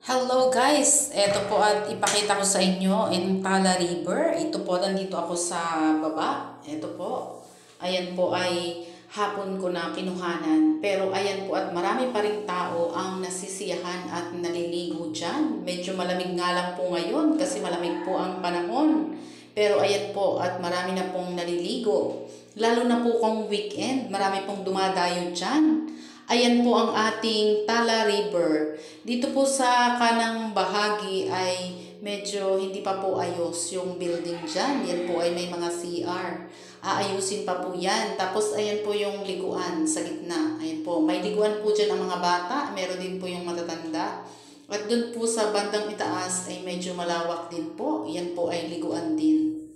Hello guys! Ito po at ipakita ko sa inyo yung Tala River. Ito po, nandito ako sa baba. Ito po. Ayan po ay hapon ko na kinuhanan. Pero ayan po at marami pa rin tao ang nasisiyahan at naliligo dyan. Medyo malamig nga lang po ngayon kasi malamig po ang panahon. Pero ayan po at marami na pong naliligo. Lalo na po kung weekend, marami pong dumadayo dyan. Ayan po ang ating Tala River. Dito po sa kanang bahagi ay medyo hindi pa po ayos yung building dyan. Yan po ay may mga CR. Aayusin pa po yan. Tapos ayan po yung liguan sa gitna. Ayan po. May liguan po dyan ang mga bata. Meron din po yung matatanda. At dun po sa bandang itaas ay medyo malawak din po. Yan po ay liguan din.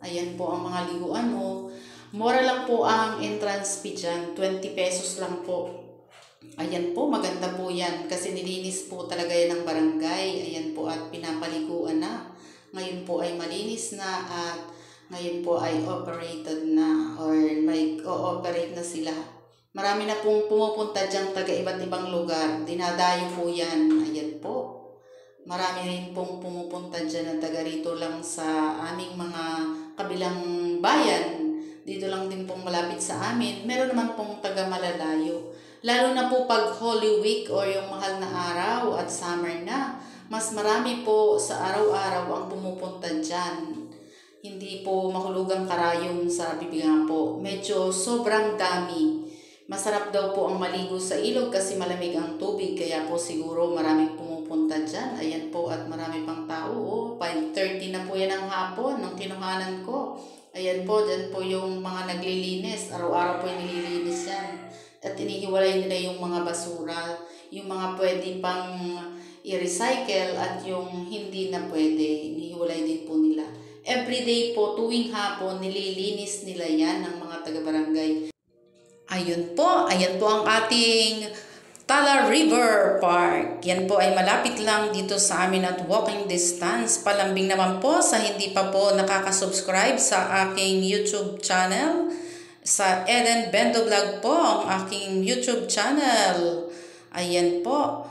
Ayan po ang mga liguan. Mura lang po ang entrance fee dyan. 20 pesos lang po. Ayan po, maganda po yan kasi nilinis po talaga yan ng barangay. Ayan po at pinapaliguan na. Ngayon po ay malinis na at ngayon po ay operated na or may o-operate na sila. Marami na pong pumupunta dyan taga iba't ibang lugar. Dinadayo po yan. Ayan po. Marami rin pong pumupunta dyan na taga rito lang sa aming mga kabilang bayan. Dito lang din pong malapit sa amin. Meron naman pong taga malalayo. Lalo na po pag Holy Week o yung mahal na araw at summer na, mas marami po sa araw-araw ang pumupunta dyan. Hindi po mahulugang karayom sa bibigan po. Medyo sobrang dami. Masarap daw po ang maligo sa ilog kasi malamig ang tubig. Kaya po siguro maraming pumupunta dyan. Ayan po at marami pang tao. 5:30 na po yan ang hapon ng kinuhanan ko. Ayan po, dyan po yung mga naglilinis. Araw-araw po yung nililinis yan. At inihiwalay nila yung mga basura, yung mga pwede pang i-recycle at yung hindi na pwede, inihiwalay din po nila. Everyday po, tuwing hapon, nililinis nila yan ng mga taga-barangay. Ayan po ang ating Tala River Park. Yan po ay malapit lang dito sa amin at walking distance. Palambing naman po sa hindi pa po nakaka-subscribe sa aking YouTube channel. Sa Eden Bendo Vlog po ang aking YouTube channel. Ayan po.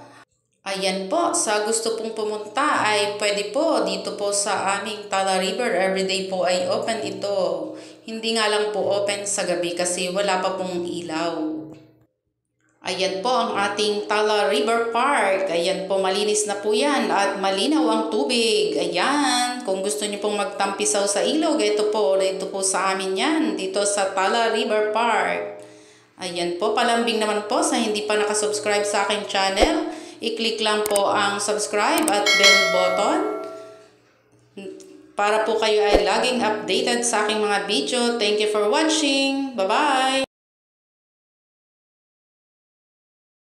Ayan po, sa gusto pong pumunta ay pwede po dito po sa aming Tala River. Everyday po ay open ito. Hindi nga lang po open sa gabi kasi wala pa pong ilaw. Ayan po ang ating Tala River Park. Ayan po, malinis na po yan at malinaw ang tubig. Ayan, kung gusto niyo pong magtampisaw sa ilog, ito po sa amin yan, dito sa Tala River Park. Ayan po, palambing naman po sa hindi pa nakasubscribe sa aking channel. I-click lang po ang subscribe at bell button para po kayo ay laging updated sa aking mga video. Thank you for watching. Bye-bye!